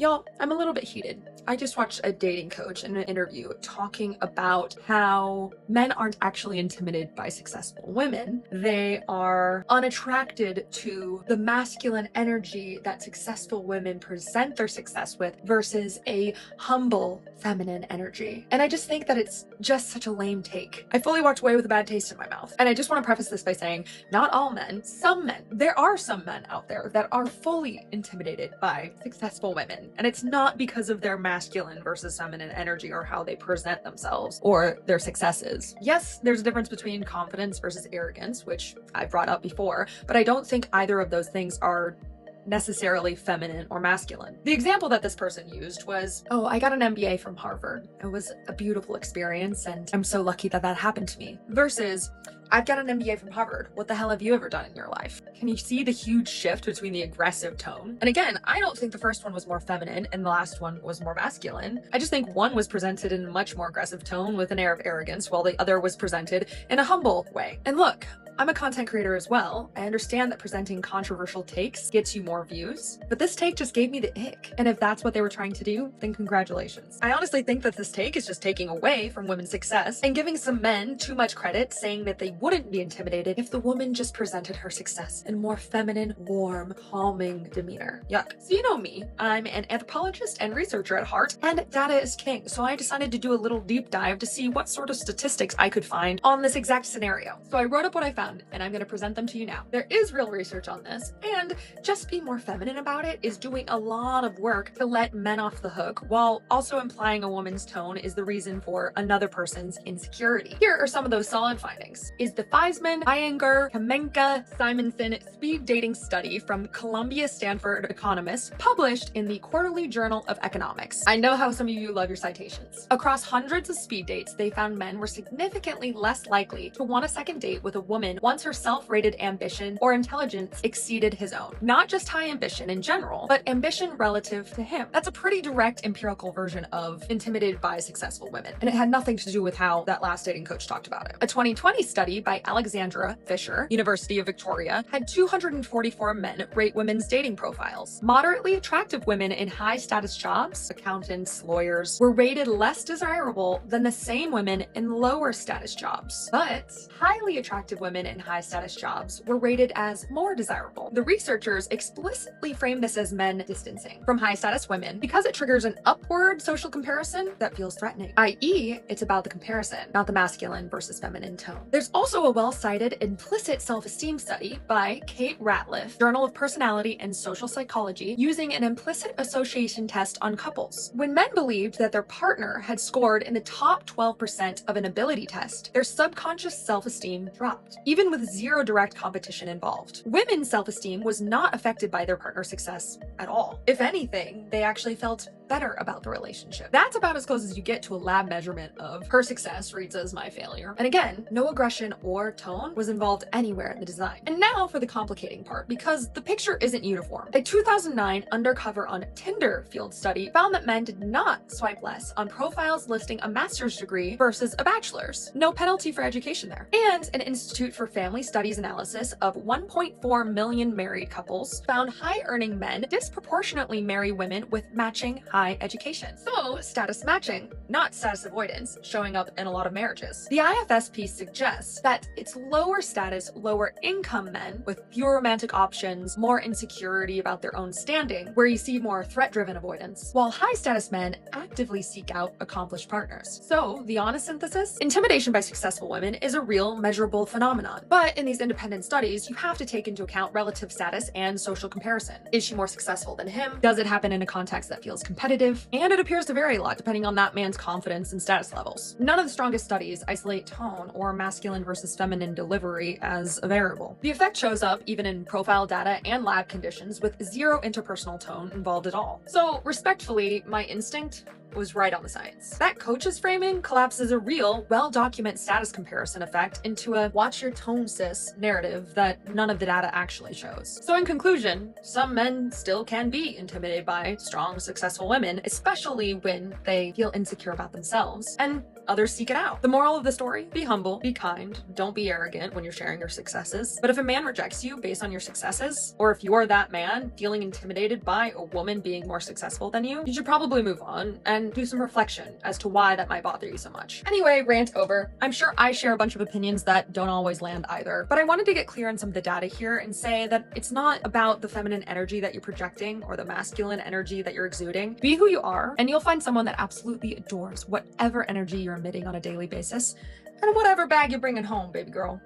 Y'all, I'm a little bit heated. I just watched a dating coach in an interview talking about how men aren't actually intimidated by successful women. They are unattracted to the masculine energy that successful women present their success with versus a humble feminine energy. And I just think that it's just such a lame take. I fully walked away with a bad taste in my mouth. And I just want to preface this by saying, not all men, some men. There are some men out there that are fully intimidated by successful women. And it's not because of their masculine versus feminine energy or how they present themselves or their successes. Yes, there's a difference between confidence versus arrogance, which I've brought up before, but I don't think either of those things are necessarily feminine or masculine. The example that this person used was, oh, I got an MBA from Harvard. It was a beautiful experience and I'm so lucky that that happened to me. Versus, I've got an MBA from Harvard. What the hell have you ever done in your life? Can you see the huge shift between the aggressive tone? And again, I don't think the first one was more feminine and the last one was more masculine. I just think one was presented in a much more aggressive tone with an air of arrogance, while the other was presented in a humble way. And look, I'm a content creator as well. I understand that presenting controversial takes gets you more views, but this take just gave me the ick. And if that's what they were trying to do, then congratulations. I honestly think that this take is just taking away from women's success and giving some men too much credit, saying that they wouldn't be intimidated if the woman just presented her success in more feminine, warm, calming demeanor. Yuck. So you know me, I'm an anthropologist and researcher at heart, and data is king. So I decided to do a little deep dive to see what sort of statistics I could find on this exact scenario. So I wrote up what I found, and I'm going to present them to you now. There is real research on this, and just being more feminine about it is doing a lot of work to let men off the hook, while also implying a woman's tone is the reason for another person's insecurity. Here are some of those solid findings. Is the Theismann, Iyengar, Kamenka, Simonson speed dating study from Columbia Stanford economists published in the Quarterly Journal of Economics. I know how some of you love your citations. Across hundreds of speed dates, they found men were significantly less likely to want a second date with a woman once her self-rated ambition or intelligence exceeded his own. Not just high ambition in general, but ambition relative to him. That's a pretty direct empirical version of intimidated by successful women. And it had nothing to do with how that last dating coach talked about it. A 2020 study by Alexandra Fisher, University of Victoria, had 244 men rate women's dating profiles. Moderately attractive women in high status jobs, accountants, lawyers, were rated less desirable than the same women in lower status jobs. But highly attractive women in high status jobs were rated as more desirable. The researchers explicitly framed this as men distancing from high status women because it triggers an upward social comparison that feels threatening, i.e., it's about the comparison, not the masculine versus feminine tone. There's also a well-cited implicit self-esteem study by Kate Ratliff, Journal of Personality and Social Psychology, using an implicit association test on couples. When men believed that their partner had scored in the top 12% of an ability test, their subconscious self-esteem dropped, even with zero direct competition involved. Women's self-esteem was not affected by their partner's success at all. If anything, they actually felt better about the relationship. That's about as close as you get to a lab measurement of her success reads as my failure. And again, no aggression or tone was involved anywhere in the design. And now for the complicating part, because the picture isn't uniform. A 2009 Undercover on Tinder field study found that men did not swipe less on profiles listing a master's degree versus a bachelor's. No penalty for education there. And an Institute for Family Studies analysis of 1.4 million married couples found high-earning men disproportionately marry women with matching high education. So, status matching, not status avoidance, showing up in a lot of marriages. The IFS piece suggests that it's lower status, lower income men with fewer romantic options, more insecurity about their own standing, where you see more threat-driven avoidance, while high status men actively seek out accomplished partners. So, the honest synthesis? Intimidation by successful women is a real, measurable phenomenon. But in these independent studies, you have to take into account relative status and social comparison. Is she more successful than him? Does it happen in a context that feels competitive? And it appears to vary a lot depending on that man's confidence and status levels. None of the strongest studies isolate tone or masculine versus feminine delivery as a variable. The effect shows up even in profile data and lab conditions with zero interpersonal tone involved at all. So respectfully, my instinct was right on the science. That coach's framing collapses a real, well-documented status comparison effect into a watch your tone sis narrative that none of the data actually shows. So in conclusion, some men still can be intimidated by strong, successful women, especially when they feel insecure about themselves, and others seek it out. The moral of the story: be humble, be kind, don't be arrogant when you're sharing your successes. But if a man rejects you based on your successes, or if you're that man feeling intimidated by a woman being more successful than you should probably move on and do some reflection as to why that might bother you so much. Anyway, rant over. I'm sure I share a bunch of opinions that don't always land either, but I wanted to get clear on some of the data here and say that it's not about the feminine energy that you're projecting or the masculine energy that you're exuding. Be who you are, and you'll find someone that absolutely adores whatever energy you're emitting on a daily basis and whatever bag you're bringing home, baby girl.